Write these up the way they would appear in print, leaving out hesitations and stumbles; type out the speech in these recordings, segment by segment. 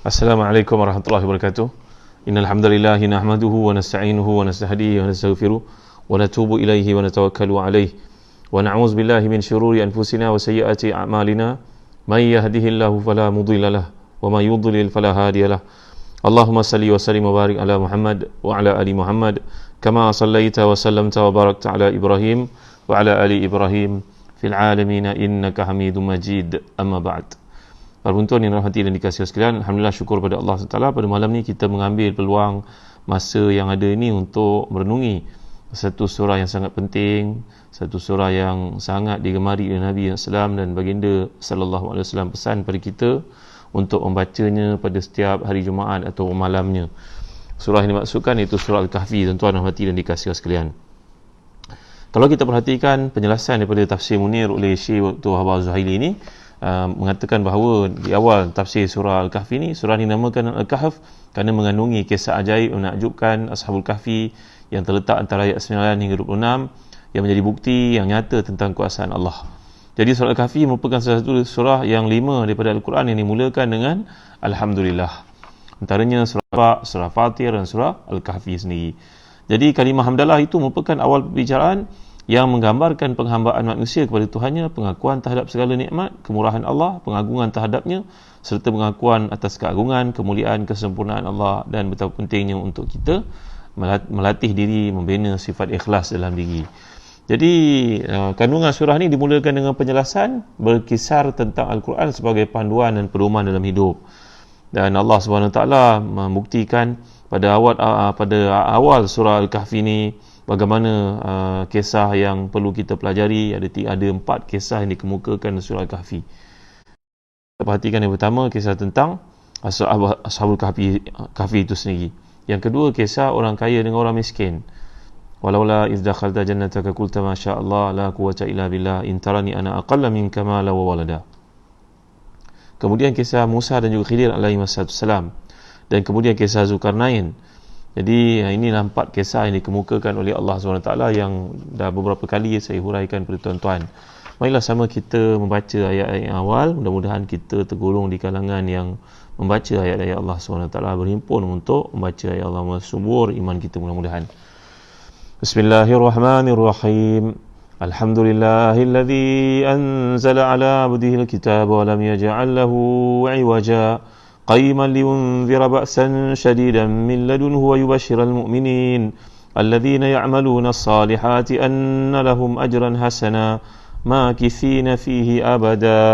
Assalamualaikum warahmatullahi wabarakatuh. Innal hamdalillah nahmaduhu wa nasta'inuhu wa nastahdihi wa nastaghfiruh wa natubu ilaihi wa natawakkalu alaihi wa na'udzu billahi min syururi anfusina wa sayyiati a'malina may yahdihillahu fala mudilla lahu wa may yudlil fala hadiya lahu. Allahumma salli wa sallim wa barik ala Muhammad wa ala ali Muhammad kama sallaita wa sallamta wa barakta ala Ibrahim wa ala ali Ibrahim fil alamin innaka Hamidum Majid. Amma ba'd. Para penonton yang dirahmati dan dikasihi sekalian, alhamdulillah syukur pada Allah SWT pada malam ni kita mengambil peluang masa yang ada ini untuk merenungi satu surah yang sangat penting, satu surah yang sangat digemari oleh Nabi SAW dan baginda sallallahu alaihi wasallam pesan pada kita untuk membacanya pada setiap hari Jumaat atau malamnya. Surah yang dimaksudkan iaitu surah Al-Kahfi, tuan-tuan dirahmati dan dikasihi sekalian. Kalau kita perhatikan penjelasan daripada tafsir Munir oleh Syekh Dr. Wahab Zuhaili ini, mengatakan bahawa di awal tafsir surah Al-Kahfi ni, surah ini dinamakan Al-Kahf kerana mengandungi kisah ajaib menakjubkan Ashabul Kahfi yang terletak antara ayat 9 hingga 26 yang menjadi bukti yang nyata tentang kuasaan Allah. Jadi surah Al-Kahfi merupakan salah satu surah yang 5 daripada Al-Quran yang dimulakan dengan Alhamdulillah. Antaranya surah surah Fatir dan surah Al-Kahfi sendiri. Jadi kalimah hamdalah itu merupakan awal pembicaraan yang menggambarkan penghambaan manusia kepada Tuhannya, pengakuan terhadap segala nikmat, kemurahan Allah, pengagungan terhadapnya, serta pengakuan atas keagungan, kemuliaan, kesempurnaan Allah dan betapa pentingnya untuk kita melatih diri, membina sifat ikhlas dalam diri. Jadi kandungan surah ini dimulakan dengan penjelasan berkisar tentang Al-Quran sebagai panduan dan pedoman dalam hidup. Dan Allah SWT membuktikan pada awal surah Al-Kahfi ini bagaimana kisah yang perlu kita pelajari. Ada 4 kisah yang dikemukakan dalam surah Al-Kahfi. Kita perhatikan yang pertama, kisah tentang Ashabul Kahfi itu sendiri. Yang kedua, kisah orang kaya dengan orang miskin. Walaula iz dakhalta jannataka qulta ma sha Allah la quwwata illa billah in tarani ana aqalla minka mala wa walada. Kemudian kisah Musa dan juga Khidir alaihi wassalam. Dan kemudian kisah Zulkarnain. Jadi inilah 4 kisah yang dikemukakan oleh Allah SWT yang dah beberapa kali saya huraikan kepada tuan-tuan. Marilah sama kita membaca ayat-ayat yang awal. Mudah-mudahan kita tergolong di kalangan yang membaca ayat-ayat Allah SWT, berhimpun untuk membaca ayat Allah, subur iman kita mudah-mudahan. Bismillahirrahmanirrahim. Alhamdulillahilladzi anzala ala abdihi alkitab wa lam yaj'al lahu 'iwaja قيما لينذر بأسا شديدا من لدنه ويبشر المؤمنين الذين يعملون الصالحات أن لهم أجرا حسنا ماكثين فيه أبدا.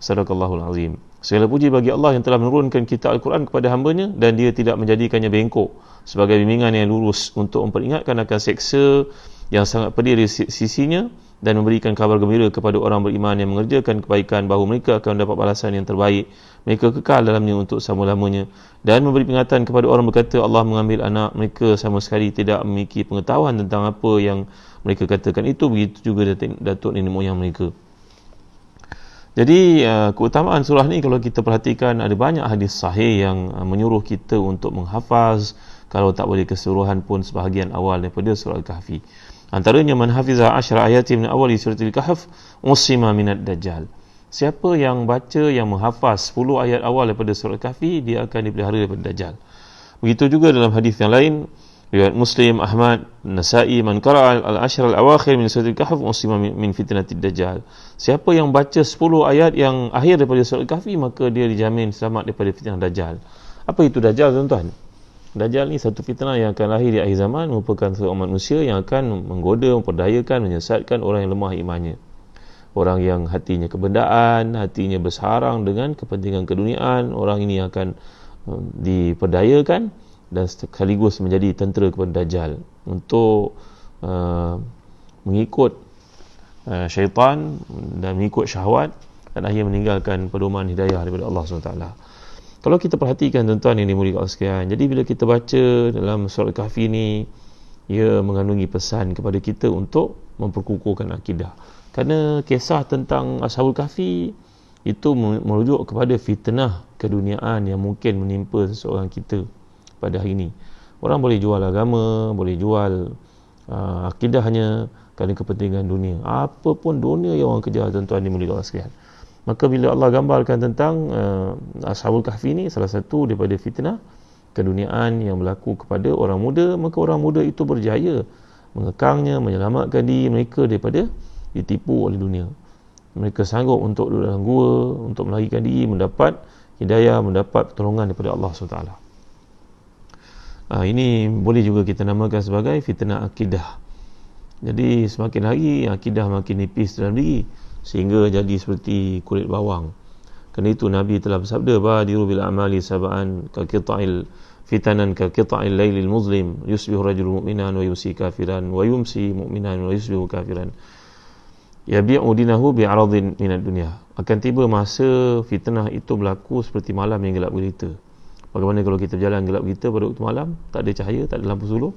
صدق الله العظيم. Segala puji bagi Allah yang telah menurunkan kitab Al-Quran kepada hamba-Nya dan Dia tidak menjadikannya bengkok sebagai bimbingan yang lurus untuk memperingatkan akan seksa yang sangat pedih di sisinya dan memberikan kabar gembira kepada orang beriman yang mengerjakan kebaikan bahawa mereka akan mendapat balasan yang terbaik, mereka kekal dalamnya untuk selama-lamanya, dan memberi peringatan kepada orang berkata Allah mengambil anak mereka sama sekali tidak memiliki pengetahuan tentang apa yang mereka katakan itu, begitu juga datuk nenek moyang mereka. Jadi keutamaan surah ni kalau kita perhatikan, ada banyak hadis sahih yang menyuruh kita untuk menghafaz, kalau tak boleh keseluruhan pun sebahagian awal daripada surah Al-Kahfi. Antaranya man hafiza 10 ayat min awal surah Al-Kahf usima minad dajjal. Siapa yang baca, yang menghafaz 10 ayat awal daripada surah Al-Kahfi, dia akan dipelihara daripada dajjal. Begitu juga dalam hadis yang lain, riwayat Muslim, Ahmad, Nasa'i, man qara'a al-ashr al-awakhir min surah Al-Kahf usima min fitnatid dajjal. Siapa yang baca 10 ayat yang akhir daripada surah Al-Kahfi, maka dia dijamin selamat daripada fitnah dajjal. Apa itu dajjal, tuan-tuan? Dajjal ni satu fitnah yang akan lahir di akhir zaman, merupakan seorang manusia yang akan menggoda, memperdayakan, menyesatkan orang yang lemah imannya. Orang yang hatinya kebendaan, hatinya bersarang dengan kepentingan keduniaan, orang ini akan diperdayakan dan sekaligus menjadi tentera kepada Dajjal untuk mengikut syaitan dan mengikut syahwat dan akhirnya meninggalkan pedoman hidayah daripada Allah SWT. Kalau kita perhatikan tuan-tuan yang dimuliakan Allah sekalian, jadi bila kita baca dalam surah Al-Kahfi ni, ia mengandungi pesan kepada kita untuk memperkukuhkan akidah. Kerana kisah tentang Ashabul Kahfi itu merujuk kepada fitnah keduniaan yang mungkin menimpa seseorang kita pada hari ini. Orang boleh jual agama, boleh jual akidah hanya kerana kepentingan dunia. Apa pun dunia yang orang kejar, tuan-tuan dimuliakan Allah sekalian. Maka bila Allah gambarkan tentang Ashabul Kahfi ni, salah satu daripada fitnah keduniaan yang berlaku kepada orang muda, maka orang muda itu berjaya mengekangnya, menyelamatkan diri mereka daripada ditipu oleh dunia. Mereka sanggup untuk duduk dalam gua, untuk melarikan diri, mendapat hidayah, mendapat pertolongan daripada Allah SWT. Ini boleh juga kita namakan sebagai fitnah akidah. Jadi semakin hari akidah makin nipis dalam diri, sehingga jadi seperti kulit bawang. Kerana itu Nabi telah bersabda, badiru bil a'mali sab'an ka qita'il fitanan ka qita'il lailil muzlim, yusbihu rajulun mu'minan wa yumsi kafiran wa yumsi mu'minan wa yusbihu kafiran, yabi'u dinahu bi'aradin minad dunya. Akan tiba masa fitnah itu berlaku seperti malam yang gelap gulita. Bagaimana kalau kita berjalan gelap gulita pada waktu malam, tak ada cahaya, tak ada lampu suluh,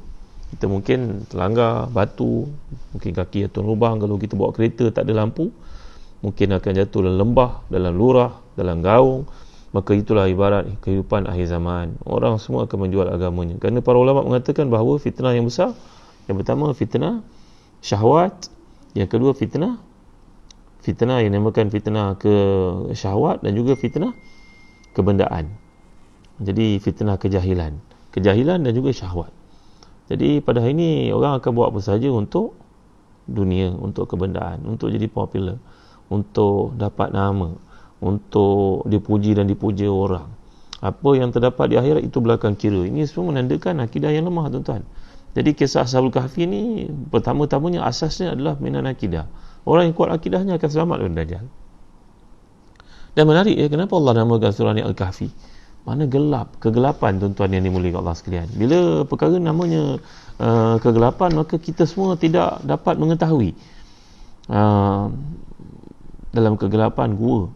kita mungkin terlanggar batu, mungkin kaki jatuh lubang. Kalau kita bawa kereta tak ada lampu, mungkin akan jatuh dalam lembah, dalam lurah, dalam gaung. Maka itulah ibarat kehidupan akhir zaman. Orang semua akan menjual agamanya. Kerana para ulama mengatakan bahawa fitnah yang besar, yang pertama fitnah syahwat, yang kedua fitnah yang dinamakan fitnah ke syahwat, dan juga fitnah kebendaan. Jadi fitnah kejahilan dan juga syahwat. Jadi pada hari ini orang akan buat apa saja untuk dunia, untuk kebendaan, untuk jadi popular, untuk dapat nama, untuk dipuji dan dipuja orang. Apa yang terdapat di akhirat itu belakang kira. Ini semua menandakan akidah yang lemah, tuan-tuan. Jadi kisah Ashabul Kahfi ni pertama-tamanya asasnya adalah mainan akidah. Orang yang kuat akidahnya akan selamat dari Dajjal. Dan menarik ya, kenapa Allah namakan surah ni Al-Kahfi? Mana gelap, kegelapan, tuan-tuan yang dimuliakan Allah sekalian. Bila perkara namanya kegelapan, maka kita semua tidak dapat mengetahui. Dalam kegelapan gua,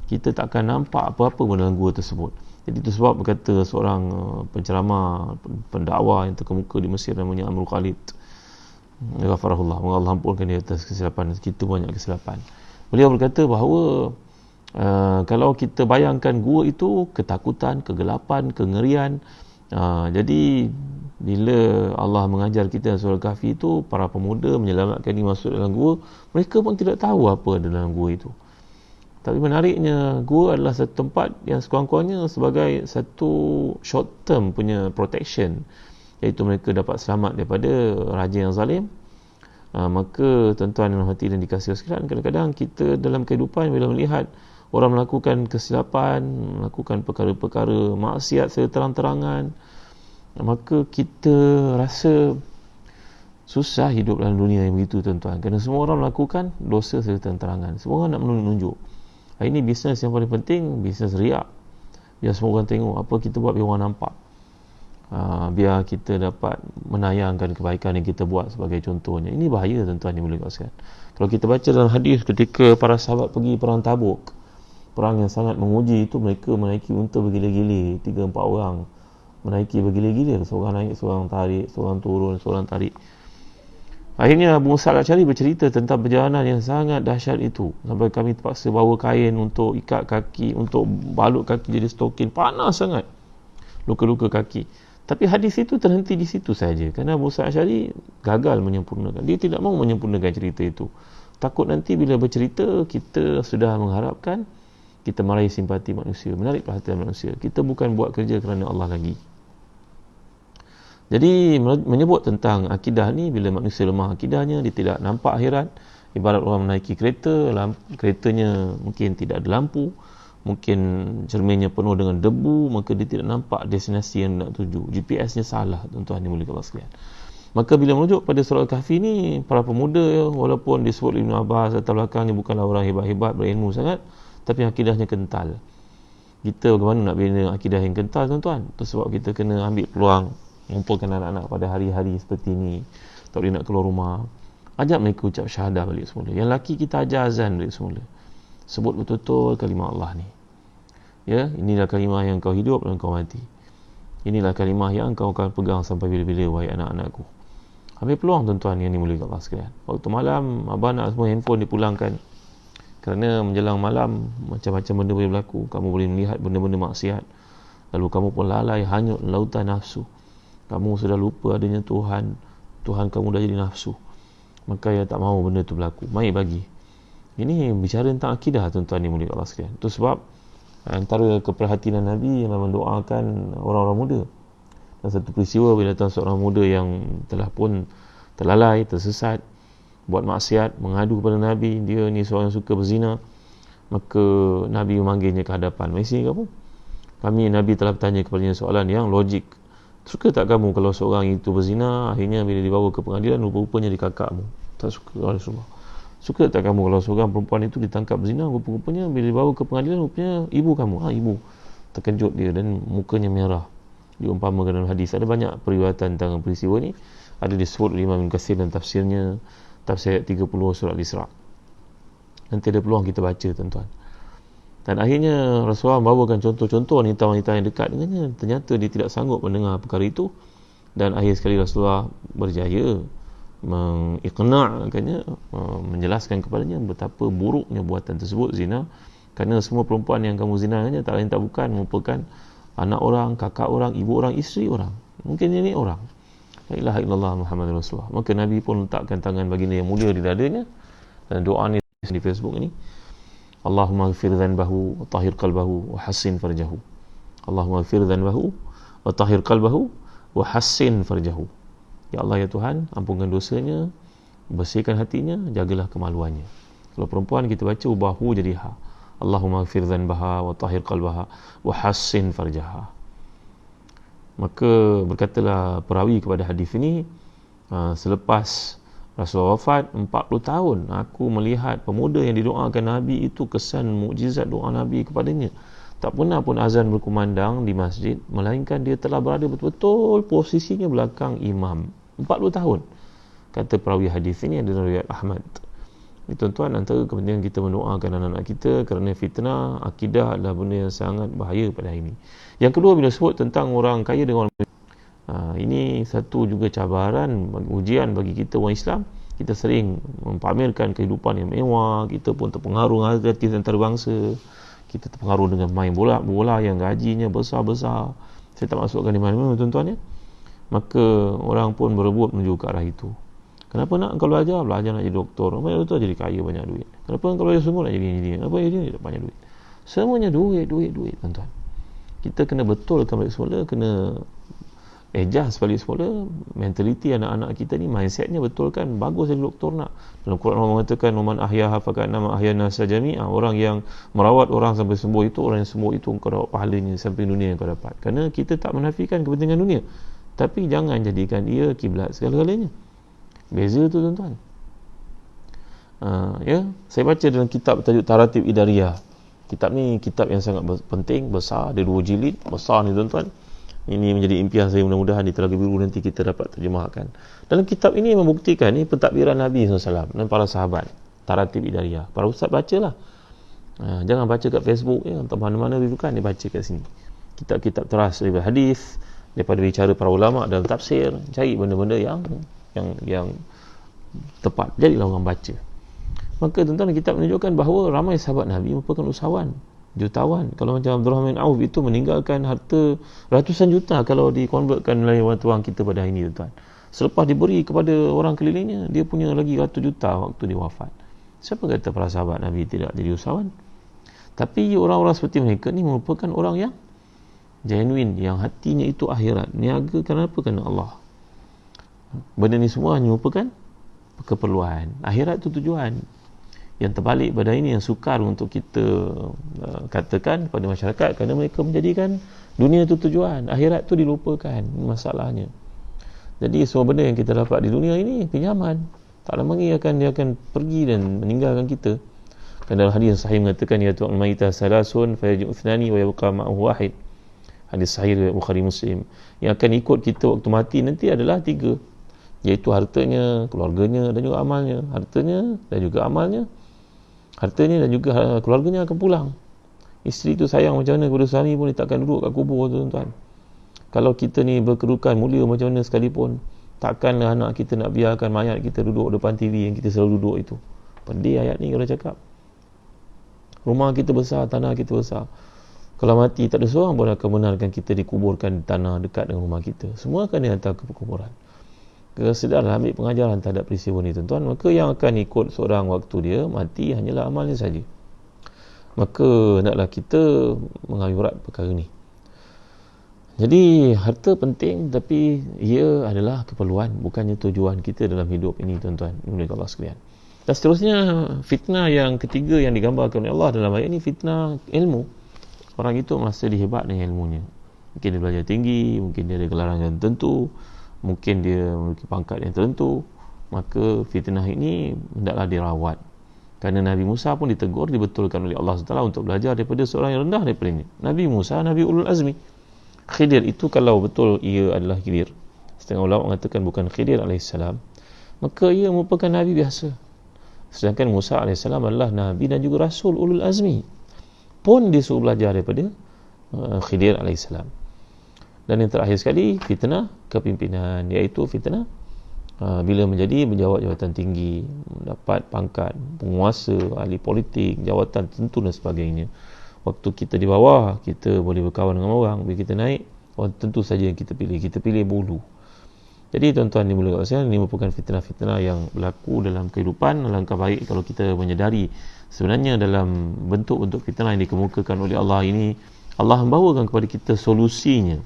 kita tak akan nampak apa-apa pun dalam gua tersebut. Jadi itu sebab berkata seorang penceramah, pendakwa yang terkemuka di Mesir namanya Amrul Khalid, ghafarahullah, Allah ampunkan dia atas kesilapan, kita banyak kesilapan. Beliau berkata bahawa kalau kita bayangkan gua itu ketakutan, kegelapan, kengerian. Jadi bila Allah mengajar kita surah Kahfi itu, para pemuda menyelamatkan diri masuk dalam gua, mereka pun tidak tahu apa ada dalam gua itu. Tapi menariknya, gua adalah satu tempat yang sekurang-kurangnya sebagai satu short term punya protection, iaitu mereka dapat selamat daripada raja yang zalim. Maka tuan-tuan yang hati dan dikasihi sekalian, kadang-kadang kita dalam kehidupan bila melihat orang melakukan kesilapan, melakukan perkara-perkara maksiat secara terang-terangan, maka kita rasa susah hidup dalam dunia yang begitu, tuan-tuan. Kerana semua orang melakukan dosa secara terang-terangan. Semua orang nak menunjuk. Ini bisnes yang paling penting, bisnes riak. Biar semua orang tengok apa kita buat, biar orang nampak. Biar kita dapat menayangkan kebaikan yang kita buat sebagai contohnya. Ini bahaya, tuan-tuan yang boleh kasihan. Kalau kita baca dalam hadis ketika para sahabat pergi perang Tabuk, perang yang sangat menguji itu, mereka menaiki unta bergila-gila, 3-4 orang menaiki bergila-gila, seorang naik, seorang tarik, seorang turun, seorang tarik. Akhirnya Abu Musa al-Asy'ari bercerita tentang perjalanan yang sangat dahsyat itu, sampai kami terpaksa bawa kain untuk ikat kaki, untuk balut kaki jadi stokin, panas sangat, luka-luka kaki. Tapi hadis itu terhenti di situ saja, kerana Abu Musa al-Asy'ari gagal menyempurnakan. Dia tidak mahu menyempurnakan cerita itu. Takut nanti bila bercerita, kita sudah mengharapkan kita meraih simpati manusia, menarik perhatian manusia. Kita bukan buat kerja kerana Allah lagi. Jadi menyebut tentang akidah ni, bila manusia lemah akidahnya, dia tidak nampak akhirat. Ibarat orang menaiki kereta, keretanya mungkin tidak ada lampu, mungkin cerminnya penuh dengan debu, maka dia tidak nampak destinasi yang nak tuju. GPS-nya salah, tuan-tuan yang mulia Allah sekalian. Maka bila merujuk pada surah Al-Kahfi ni, para pemuda, walaupun disebut Ibn Abbas latar belakangnya bukanlah orang hebat-hebat, berilmu sangat, tapi akidahnya kental. Kita bagaimana nak bina akidah yang kental, tuan-tuan? Itu sebab kita kena ambil peluang mengumpulkan anak-anak pada hari-hari seperti ni. Tak boleh nak keluar rumah, ajak mereka ucap syahadah balik semula. Yang laki kita ajar azan balik semula, sebut betul-betul kalimah Allah ni. Ya, inilah kalimah yang kau hidup dan kau mati. Inilah kalimah yang kau akan pegang sampai bila-bila, wahai anak-anakku. Ambil peluang, tuan-tuan yang dimuliakan Allah sekalian. Waktu malam, abang nak semua handphone dipulangkan, kerana menjelang malam macam-macam benda boleh berlaku. Kamu boleh melihat benda-benda maksiat, lalu kamu pun lalai hanyut lautan nafsu. Kamu sudah lupa adanya Tuhan. Tuhan kamu dah jadi nafsu. Maka yang tak mahu benda tu berlaku. Mari bagi Ini bicara tentang akidah, tuan-tuan ni mulia Allah sekalian. Itu sebab antara keperhatian Nabi yang mendoakan orang-orang muda. Dan satu peristiwa bila datang seorang muda yang telah pun terlalai, tersesat, buat maksiat, mengadu kepada Nabi, dia ni seorang yang suka berzina, maka Nabi memanggilnya ke hadapan. Mari sini kamu. Nabi telah bertanya kepadanya soalan yang logik. Suka tak kamu kalau seorang itu berzina, akhirnya bila dibawa ke pengadilan, rupa-rupanya dikakakmu? Tak suka, Rasulullah. Suka tak kamu kalau seorang perempuan itu ditangkap berzina, rupa-rupanya bila dibawa ke pengadilan, rupanya ibu kamu? Ibu. Terkejut dia dan mukanya merah. Diumpamakan dalam hadis. Ada banyak periwayatan tentang peristiwa ni. Ada disebut oleh Imam Ibn Katsir dan tafsirnya, tafsir ayat 30 surah Al-Isra'. Nanti ada peluang kita baca, tuan-tuan. Dan akhirnya Rasulullah membawakan contoh-contoh wanita-wanita yang dekat dengannya. Ternyata dia tidak sanggup mendengar perkara itu. Dan akhir sekali Rasulullah berjaya mengiqna'kannya, menjelaskan kepadanya betapa buruknya buatan tersebut, zina. Kerana semua perempuan yang kamu zina dengannya tak lain tak bukan merupakan anak orang, kakak orang, ibu orang, isteri orang, mungkin nenek orang. La ilaha illallah Muhammadur Rasulullah. Maka Nabi pun letakkan tangan baginda yang mulia di dadanya, dan doa ni di Facebook ini, Allahumma ghfir dhanbahu wa tahhir qalbahu wa hassin farjahu. Allahumma ghfir dhanbahu wa tahhir qalbahu wa hassin farjahu. Ya Allah, ya Tuhan, ampunkan dosanya, bersihkan hatinya, jagalah kemaluannya. Kalau perempuan kita baca ubah hu jadi ha. Allahumma ghfir dhanbaha wa tahhir qalbaha wa hassin farjaha. Maka berkatalah perawi kepada hadis ini, selepas Rasulullah wafat 40 tahun, aku melihat pemuda yang didoakan Nabi itu, kesan mukjizat doa Nabi kepadanya. Tak pernah pun azan berkumandang di masjid, melainkan dia telah berada betul-betul posisinya belakang imam. 40 tahun. Kata perawi hadis ini adalah riwayat Ahmad. Ini, tuan-tuan, antara kepentingan kita mendoakan anak-anak kita, kerana fitnah akidah adalah benda yang sangat bahaya pada hari ini. Yang kedua, bila sebut tentang orang kaya dengan orang ini satu juga cabaran, ujian bagi kita orang Islam. Kita sering mempamerkan kehidupan yang mewah, kita pun terpengaruh hati antarabangsa, kita terpengaruh dengan main bola yang gajinya besar-besar. Saya tak masukkan di mana-mana, tuan-tuan ya. Maka orang pun berebut menuju ke arah itu. Kenapa nak engkau belajar nak jadi doktor? Kenapa doktor jadi kaya banyak duit? Kenapa engkau belajar sungguh nak jadi engineer? Kenapa jadi banyak duit? Semuanya duit, tuan-tuan. Kita kena betulkan balik semula, kena adjust balik semula mentaliti anak-anak kita ni, mindsetnya betulkan. Bagus jadi doktor nak. Dalam Quran Allah mengatakan man ahyaha faqad ahyana sajami'a. Orang yang merawat orang sampai sembuh itu, orang yang sembuh itu engkau dapat pahalanya sampai dunia yang kau dapat. Kerana kita tak menafikan kepentingan dunia, tapi jangan jadikan ia kiblat segala-galanya. Beza tu, tuan-tuan. Ya, saya baca dalam kitab bertajuk Taratib Idariyah. Kitab ni kitab yang sangat penting, besar, ada 2 jilid, besar ni, tuan-tuan. Ini menjadi impian saya, mudah-mudahan di Telaga Biru nanti kita dapat terjemahkan. Dalam kitab ini membuktikan ni pentadbiran Nabi SAW dan para sahabat. Taratib Idariyah. Para ustaz bacalah. Jangan baca kat Facebook ya, entah mana-mana rujukan, dia baca kat sini. Kitab-kitab teras daripada hadis, daripada bicara para ulama dalam tafsir, cari benda-benda yang tepat, jadilah orang baca. Maka tuan-tuan, kitab menunjukkan bahawa ramai sahabat Nabi merupakan usahawan, jutawan. Kalau macam Abdurrahman bin Auf itu meninggalkan harta ratusan juta kalau dikonvertkan melalui wang tuang kita pada hari ini, tuan-tuan. Selepas diberi kepada orang kelilingnya, dia punya lagi ratus juta waktu dia wafat. Siapa kata para sahabat Nabi tidak jadi usahawan? Tapi orang-orang seperti mereka ni merupakan orang yang genuine, yang hatinya itu akhirat, niaga kenapa? Kerana Allah. Benda ni semua hanya merupakan keperluan. Akhirat itu tujuan. Yang terbalik pada ini yang sukar untuk kita katakan kepada masyarakat, kerana mereka menjadikan dunia itu tujuan, akhirat itu dilupakan. Ini masalahnya. Jadi semua benda yang kita dapat di dunia ini pinjaman. Tak lama lagi dia akan pergi dan meninggalkan kita. Kerana dalam hadis sahih mengatakan ya tu'al maitah salasun fayaji'u ithnani wa yabqa ma'ahu wahid. Hadis sahih riwayat Bukhari Muslim. Yang akan ikut kita waktu mati nanti adalah 3, iaitu hartanya, keluarganya dan juga amalnya. Hartanya dan juga amalnya, hartanya dan juga keluarganya akan pulang. Isteri tu sayang macam mana kepada suami pun dia takkan duduk kat kubur, tuan-tuan. Kalau kita ni berkedudukan mulia macam mana sekalipun, takkanlah anak kita nak biarkan mayat kita duduk depan TV yang kita selalu duduk itu. Pedih ayat ni kalau cakap. Rumah kita besar, tanah kita besar. Kalau mati tak ada seorang pun akan benarkan kita dikuburkan di tanah dekat dengan rumah kita. Semua akan dihantar ke perkuburan. kesedaran ambil pengajaran terhadap peristiwa ni tuan-tuan, maka yang akan ikut seorang waktu dia mati hanyalah amalnya saja. Maka hendaklah kita mengambil berat perkara ni. Jadi harta penting, tapi ia adalah keperluan, bukannya tujuan kita dalam hidup ini tuan-tuan, oleh Allah sekalian. Dan seterusnya, fitnah yang ketiga yang digambarkan oleh Allah dalam ayat ini, fitnah ilmu. Orang itu merasa dihebat dengan ilmunya. Mungkin dia belajar tinggi, mungkin dia ada gelaran yang tertentu, mungkin dia memiliki pangkat yang tertentu. Maka fitnah ini hendaklah dirawat. Kerana Nabi Musa pun ditegur, dibetulkan oleh Allah SWT untuk belajar daripada seorang yang rendah daripadanya. Nabi Musa, Nabi Ulul Azmi. Khidir itu kalau betul ia adalah Khidir, setengah ulama mengatakan bukan Khidir alaihissalam, maka ia merupakan Nabi biasa. Sedangkan Musa alaihissalam adalah Nabi dan juga Rasul Ulul Azmi, pun disuruh belajar daripada Khidir alaihissalam. Dan yang terakhir sekali, fitnah kepimpinan, iaitu fitnah bila menjadi berjawat jawatan tinggi, mendapat pangkat penguasa, ahli politik, jawatan tertentu dan sebagainya. Waktu kita di bawah, kita boleh berkawan dengan orang. Bila kita naik, tentu saja yang kita pilih bulu. Jadi tuan-tuan dimulakan saya, ini merupakan fitnah-fitnah yang berlaku dalam kehidupan. Alangkah baik kalau kita menyedari sebenarnya dalam bentuk-bentuk fitnah yang dikemukakan oleh Allah ini, Allah membawakan kepada kita solusinya.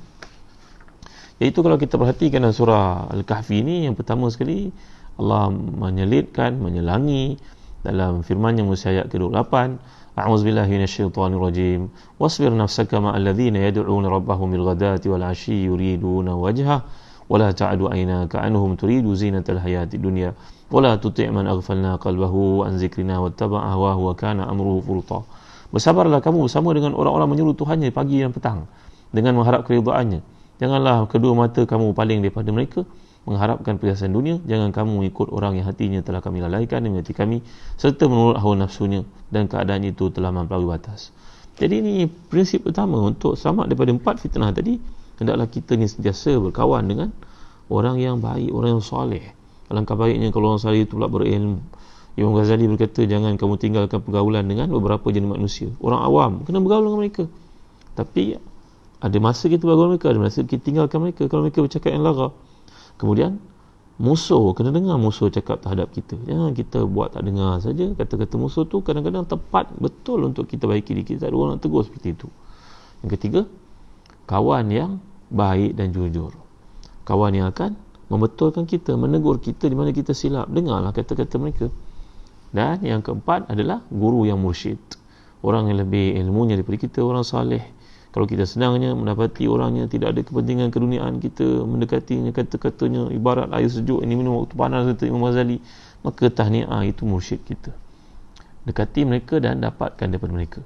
Iaitu kalau kita perhatikan dalam surah Al-Kahfi ini, yang pertama sekali Allah menyelangi dalam firman-Nya muka ayat ke-28, A'udzu billahi minasyaitonir rajim. Wasbir nafsaka ma'al ladzina yad'una rabbahum bil ghadati wal 'ashyi yuriduna wajha wa la ta'du 'aynaka 'anhum turidu zinatal hayatid dunya wa la tuti' man aghfalna qalbahu an dzikrina wattaba'a hawahu wa kana amruhu furta. Bersabarlah kamu bersama dengan orang-orang menyeru Tuhannya pagi dan petang dengan mengharap keridhaan-Nya. Janganlah kedua mata kamu paling daripada mereka mengharapkan perhiasan dunia. Jangan kamu mengikut orang yang hatinya telah kami lalaikan dan hati kami, serta menurut hawa nafsunya, dan keadaan itu telah melampaui batas. Jadi ini prinsip utama untuk selamat daripada 4 fitnah tadi. Hendaklah kita ni sentiasa berkawan dengan orang yang baik, orang yang soleh. Alangkah baiknya kalau orang soleh itu pula berilmu. Imam Ghazali berkata, jangan kamu tinggalkan pergaulan dengan beberapa jenis manusia. Orang awam, kena bergaul dengan mereka. Tapi ada masa kita bergaul dengan mereka, ada masa kita tinggalkan mereka kalau mereka bercakap yang lara. Kemudian musuh, kena dengar musuh cakap terhadap kita. Jangan kita buat tak dengar saja. Kata-kata musuh tu kadang-kadang tepat betul untuk kita baiki diri kita. Ada orang nak tegur seperti itu. Yang ketiga, kawan yang baik dan jujur. Kawan yang akan membetulkan kita, menegur kita di mana kita silap. Dengarlah kata-kata mereka. Dan yang keempat adalah guru yang mursyid. Orang yang lebih ilmunya daripada kita, orang saleh. Kalau kita senangnya mendapati orangnya tidak ada kepentingan keduniaan, kita mendekatinya, kata-katanya ibarat air sejuk ini minum waktu panas, kata Imam Ghazali, maka tahniah itu mursyid kita. Dekati mereka dan dapatkan daripada mereka.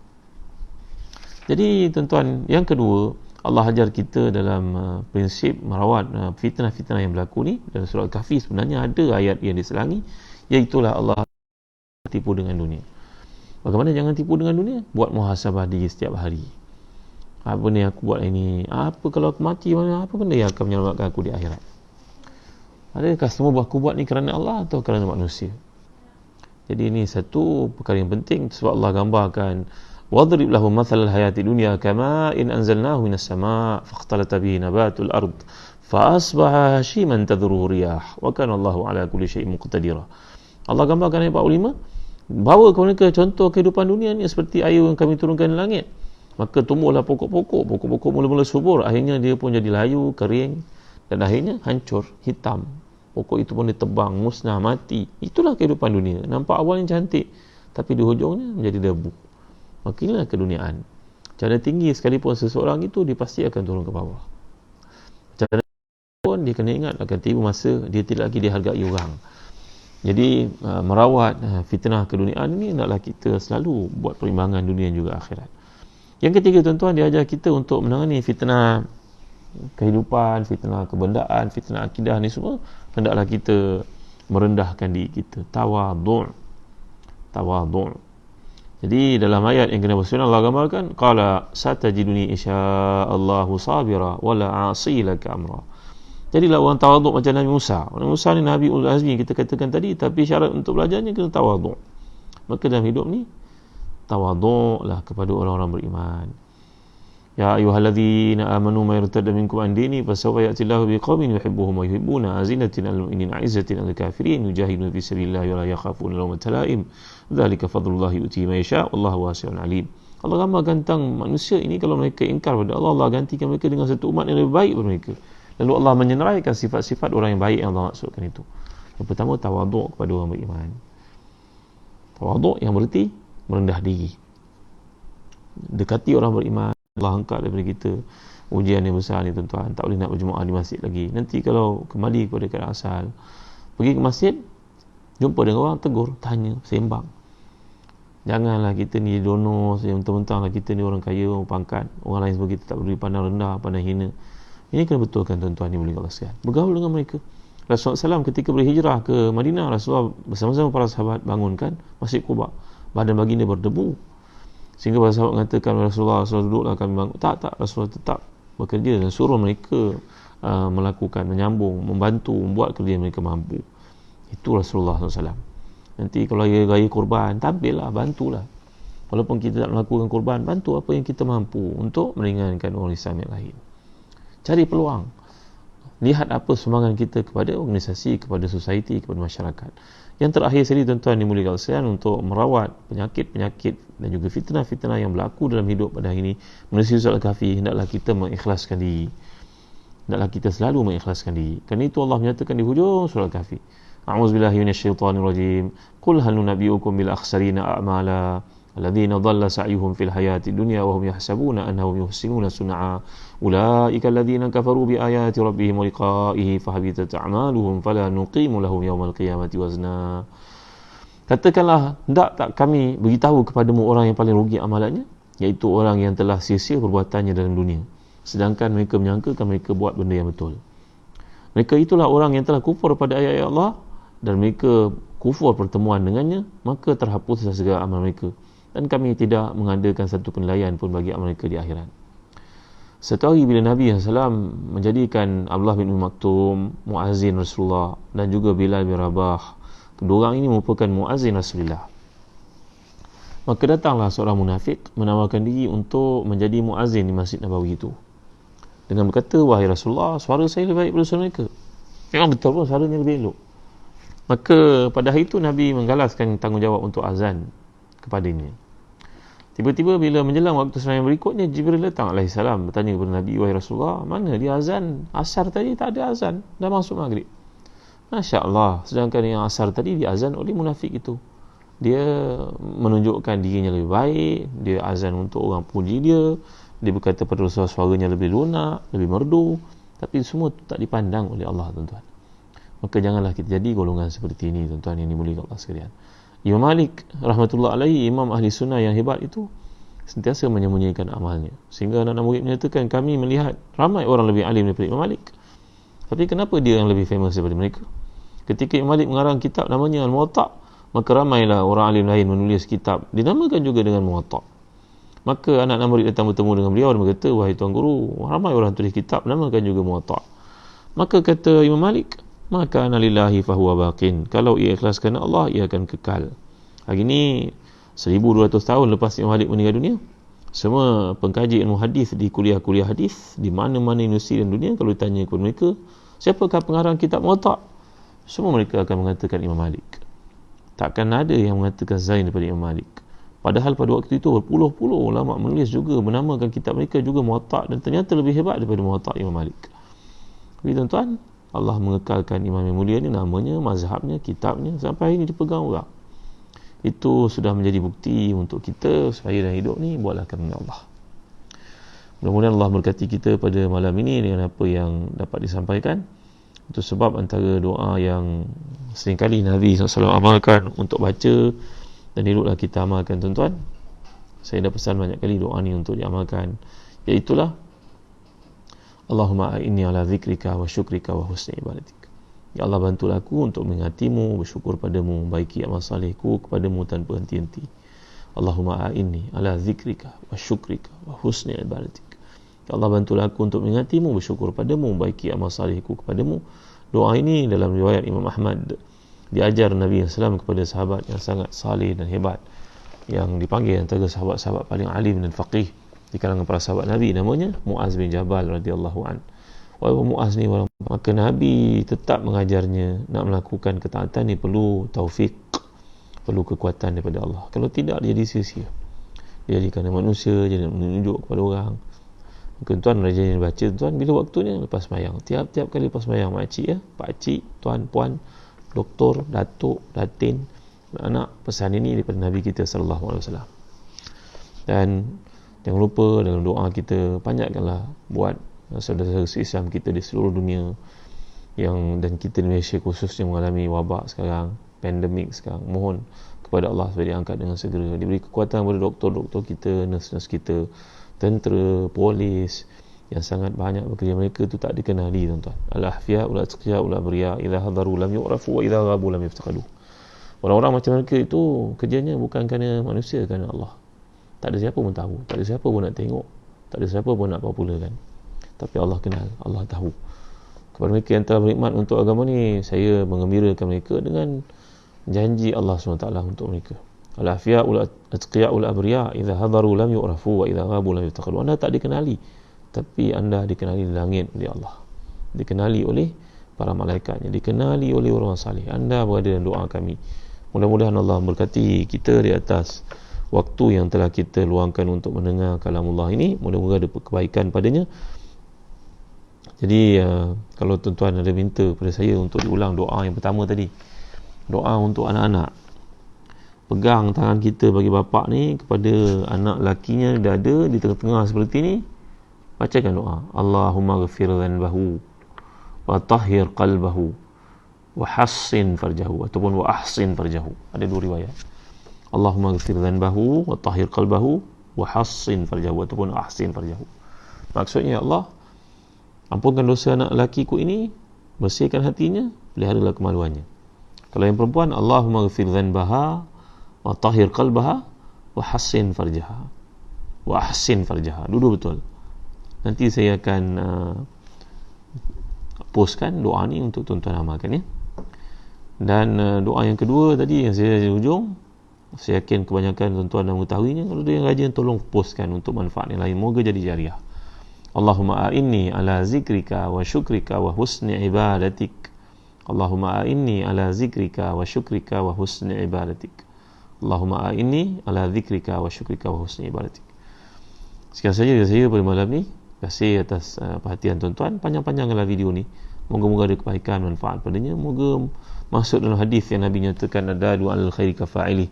Jadi tuan-tuan, yang kedua, Allah ajar kita dalam prinsip merawat fitnah-fitnah yang berlaku ni. Dalam surah Al-Kahfi sebenarnya ada ayat yang diselangi, iaitulah Allah tipu dengan dunia. Bagaimana jangan tipu dengan dunia? Buat muhasabah diri setiap hari. Apa ni aku buat ini? Apa kalau aku mati? Apa benda yang akan menyelamatkan aku di akhirat? Adakah semua aku buat ni kerana Allah atau kerana manusia? Jadi ini satu perkara yang penting, sebab Allah gambarkan wadrib lahum mathalal hayatid dunya kama in anzalnahu minas sama' faqtalata bihi nabatul ard fa asbaha hashiman tadhruhu riyah wa kana Allahu ala kulli syai'in muqtadira. Allah gambarkan ayat 45, bawa kepada mereka contoh kehidupan dunia ni seperti air yang kami turunkan dari langit. Maka tumbuhlah pokok-pokok mula-mula subur, akhirnya dia pun jadi layu, kering, dan akhirnya hancur, hitam. Pokok itu pun ditebang, musnah, mati. Itulah kehidupan dunia. Nampak awalnya cantik, tapi di hujungnya menjadi debu. Maka inilah keduniaan. Cara tinggi sekalipun seseorang itu, dia pasti akan turun ke bawah. Cara pun dia kena ingat akan tiba masa dia tidak lagi dihargai orang. Jadi merawat fitnah keduniaan ini hendaklah kita selalu buat perimbangan dunia dan juga akhirat. Yang ketiga tuan-tuan, dia ajar kita untuk menangani fitnah kehidupan, fitnah kebendaan, fitnah akidah ni semua. Hendaklah kita merendahkan diri kita. Tawadhu'. Jadi dalam ayat yang kena bersunnah Allah gambarkan, qala satajiduni insya'allahu sabira wala 'asi laka amra. Jadilah orang tawadhu' macam Nabi Musa. Nabi Musa ni Nabi Ulul Azmi kita katakan tadi, tapi syarat untuk belajarnya kena tawadhu'. Maka dalam hidup ni tawadhu'lah kepada orang-orang beriman. Ya ayyuhalladzina amanu may yartadda minkum an dini fasawfa ya'ti Allahu biqaumin yuhibbuhum wa yuhibbuna azillatin 'alal mu'minina 'izzatin 'alal kafirin yujahiduna fi sabilillahi wa la yakhafuna lawmata la'im dzalika fadlullahi yu'tihi man yasha wallahu wasi'un 'alim. Allah ramalkan tentang manusia ini, kalau mereka ingkar pada Allah, Allah gantikan mereka dengan satu umat yang lebih baik daripada mereka. Lalu Allah menyenaraikan sifat-sifat orang yang baik yang Allah maksudkan itu. Yang pertama, tawaduk kepada orang beriman. Tawaduk yang berarti merendah diri, dekati orang beriman. Allah angkat daripada kita ujian yang besar ni tuan-tuan, tak boleh nak berjemaah di masjid lagi. Nanti kalau kembali kepada keadaan asal, pergi ke masjid, jumpa dengan orang, tegur, tanya, sembang. Janganlah kita ni dono yang mentang-mentang lah kita ni orang kaya, orang pangkat, orang lain sebab kita tak boleh pandang rendah, pandang hina. Ini kena betulkan tuan-tuan ni, boleh Allah sekalian. Bergaul dengan mereka. Rasulullah SAW ketika berhijrah ke Madinah, Rasulullah bersama-sama para sahabat bangunkan Masjid Quba. Badan baginda berdebu, sehingga para sahabat mengatakan, Rasulullah duduklah kami bangun. Tak, Rasulullah tetap bekerja dan suruh mereka melakukan, menyambung, membantu, membuat kerja yang mereka mampu. Itu Rasulullah SAW. Nanti kalau raya korban, tampillah, bantulah. Walaupun kita tak melakukan korban, bantu apa yang kita mampu untuk meringankan orang Islam yang lain. Cari peluang. Lihat apa sumbangan kita kepada organisasi, kepada society, kepada masyarakat. Yang terakhir sekali tuan-tuan dimuliakan sekalian, untuk merawat penyakit-penyakit dan juga fitnah-fitnah yang berlaku dalam hidup pada hari ini, menerusi surah Al-Kahfi, hendaklah kita mengikhlaskan diri. Hendaklah kita selalu mengikhlaskan diri. Kerana itu Allah menyatakan di hujung surah Al-Kahfi, A'udzubillahi minasyaitonirrajim. Qul hal nunabbi'ukum bil akhsarina a'mala alladzina dhalla sa'yuhum fil hayati dunya wa hum yahsabuna annahum yuhsinuna sun'a ulaika alladzina kafaru bi ayati rabbihim wa liqa'ihi fahabitat a'maluhum fala nuqimu lahum yawmal qiyamati wazna. Katakanlah, hendak tak kami beritahu kepadamu orang yang paling rugi amalannya, iaitu orang yang telah sia-sia perbuatannya dalam dunia, sedangkan mereka menyangkakan mereka buat benda yang betul. Mereka itulah orang yang telah kufur pada ayat-ayat Allah dan mereka kufur pertemuan dengannya, maka terhapuslah segala amal mereka, dan kami tidak mengadakan satu penilaian pun bagi amal mereka di akhirat. Satu hari bila Nabi SAW menjadikan Abdullah bin Maktum muazzin Rasulullah dan juga Bilal bin Rabah, kedua orang ini merupakan muazzin Rasulullah, maka datanglah seorang munafik menawarkan diri untuk menjadi muazzin di Masjid Nabawi itu, dengan berkata, wahai Rasulullah, suara saya lebih baik daripada suara mereka. Memang betul pun, suaranya lebih elok. Maka pada hari itu Nabi menggalaskan tanggungjawab untuk azan kepadanya. Tiba-tiba bila menjelang waktu sembahyang berikutnya, Jibril datang alaihissalam bertanya kepada Nabi, wahai Rasulullah, mana dia azan? Asar tadi tak ada azan, dah masuk maghrib. Masya Allah, sedangkan yang asar tadi dia azan oleh munafik itu. Dia menunjukkan dirinya lebih baik, dia azan untuk orang puji dia, dia berkata pada Rasulullah suaranya lebih lunak, lebih merdu, tapi semua tak dipandang oleh Allah, tuan-tuan. Maka janganlah kita jadi golongan seperti ini, tuan-tuan, yang dimuliakan Allah sekalian. Imam Malik rahmatullah alaihi, imam ahli sunnah yang hebat itu, sentiasa menyembunyikan amalnya, sehingga anak-anak murid menyatakan, kami melihat ramai orang lebih alim daripada Imam Malik, tapi kenapa dia yang lebih famous daripada mereka? Ketika Imam Malik mengarang kitab namanya Al-Muwatta', maka ramailah orang alim lain menulis kitab dinamakan juga dengan Muwatta'. Maka anak-anak murid datang bertemu dengan beliau dan berkata, wahai tuan guru, ramai orang tulis kitab namakan juga Muwatta'. Maka kata Imam Malik, maka analillahi fahuwa baqin, kalau ia ikhlaskan Allah, ia akan kekal. Hari ini 1200 tahun lepas Imam Malik meninggal dunia, semua pengkaji ilmu hadis di kuliah-kuliah hadis di mana-mana universiti di dunia, kalau ditanya kepada mereka, siapakah pengarang kitab Muwatta', semua mereka akan mengatakan Imam Malik. Takkan ada yang mengatakan Zain daripada Imam Malik. Padahal pada waktu itu berpuluh-puluh ulama menulis juga, menamakan kitab mereka juga Muwatta', dan ternyata lebih hebat daripada Muwatta' Imam Malik. Jadi tuan-tuan, Allah mengekalkan imam yang mulia ni, namanya, mazhabnya, kitabnya, sampai hari ini dipegang orang. Itu sudah menjadi bukti untuk kita supaya dalam hidup ni buatlah kerana Allah. Mudah-mudahan Allah berkati kita pada malam ini dengan apa yang dapat disampaikan. Itu sebab antara doa yang seringkali Nabi SAW amalkan untuk baca, dan eloklah kita amalkan, tuan-tuan. Saya dah pesan banyak kali doa ni untuk diamalkan, iaitulah Allahumma a'inni ala zikrika wa syukrika wa husni ibadatik. Ya Allah, bantulah aku untuk mengingatimu, bersyukur padamu, baiki amal salihku kepadamu tanpa henti-henti. Allahumma a'inni ala zikrika wa syukrika wa husni ibadatik. Ya Allah, bantulah aku untuk mengingatimu, bersyukur padamu, baiki amal salihku kepadamu. Doa ini dalam riwayat Imam Ahmad diajar Nabi SAW kepada sahabat yang sangat salih dan hebat, yang dipanggil antara sahabat-sahabat paling alim dan faqih, di kalangan para sahabat Nabi, namanya Muaz bin Jabal radhiyallahu an. Walaupun Muaz ni maka Nabi tetap mengajarnya nak melakukan ketaatan ni perlu taufik, perlu kekuatan daripada Allah. Kalau tidak, dia jadi sia-sia. Dia jadi kerana manusia, jadi menunjuk kepada orang. Mungkin tuan rajin baca tuan bila waktunya lepas sembahyang. Tiap-tiap kali lepas sembahyang, makcik ya, pakcik, tuan, puan, doktor, datuk, datin, anak, pesan ini daripada Nabi kita sallallahu alaihi wasallam. Dan jangan lupa dalam doa kita banyakkanlah buat saudara-saudara Islam kita di seluruh dunia dan kita di Malaysia khususnya mengalami wabak sekarang, pandemik sekarang. Mohon kepada Allah supaya diangkat dengan segera, diberi kekuatan kepada doktor-doktor kita, nurse-nurse kita, tentera, polis yang sangat banyak bekerja. Mereka tu tak dikenali tuan-tuan. Al-ahfiya ul atqiya ul abriya idza hadaru lam yu'rafu wa idza ghabu lam yuftaqadu. Orang-orang macam mereka itu kerjanya bukan kerana manusia, kerana Allah. Tak ada siapa pun tahu, tak ada siapa pun nak tengok, tak ada siapa pun nak popularkan. Tapi Allah kenal, Allah tahu. Kepada mereka yang telah berkhidmat untuk agama ni, saya mengembirakan mereka dengan janji Allah SWT untuk mereka. Al-afiya'u al-atqiya'u al-abriya idza hadaru lam yu'rafu wa idza ghabu lam yuftaqadu. Anda tak dikenali, tapi anda dikenali di langit oleh Allah, dikenali oleh para malaikatnya, dikenali oleh orang salih. Anda berada dalam doa kami. Mudah-mudahan Allah memberkati kita di atas waktu yang telah kita luangkan untuk mendengar kalamullah ini. Mudah-mudahan ada kebaikan padanya. Jadi kalau tuan-tuan ada minta kepada saya untuk diulang doa yang pertama tadi, doa untuk anak-anak, pegang tangan kita bagi bapak ni kepada anak lakinya dada di tengah-tengah seperti ni, bacakan doa Allahumma ghafir dhanbahu wa tahhir qalbahu wa hassin farjahu, ataupun wa ahsin farjahu. Ada dua riwayat, Allahumma ghafir dhanbahu wa tahhir qalbahu wa hassin farjahu, ataupun ahsin farjahu. Maksudnya, ya Allah, ampunkan dosa anak lakiku ini, bersihkan hatinya, peliharalah kemaluannya. Kalau yang perempuan, Allahumma ghafir dhanbaha wa tahhir qalbaha wa hassin farjaha, wa ahsin farjaha. Dua betul. Nanti saya akan postkan doa ni untuk tuan-tuan amalkan ya. Dan doa yang kedua tadi yang saya di hujung, saya yakin kebanyakan tuan-tuan dah mengetahuinya. Kalau ada yang rajin, tolong postkan untuk manfaat yang lain, moga jadi jariah. Allahumma a'inni ala zikrika wa syukrika wa husni ibadatik. Allahumma a'inni ala zikrika wa syukrika wa husni ibadatik. Allahumma a'inni ala zikrika wa syukrika wa husni ibadatik. Sekian saja dari saya pada malam ni. Terima kasih atas perhatian tuan-tuan. Panjang-panjanglah video ni. Moga-moga ada kebaikan, manfaat padanya. Moga masuk dalam hadis yang Nabi nyatakan, ada dua al-khairi kafa'ili.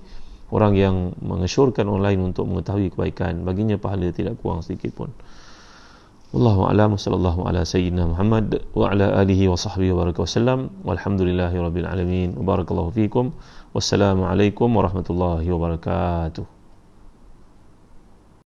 Orang yang mengesyorkan orang lain untuk mengetahui kebaikan, baginya pahala tidak kurang sedikit pun. Wallahu a'lam. Sallallahu ala sayyidina Muhammad wa ala alihi wa sahbihi wa baraka wasallam. Walhamdulillahi rabbil alamin. Wa barakallahu fikum. Wassalamu alaikum warahmatullahi wabarakatuh.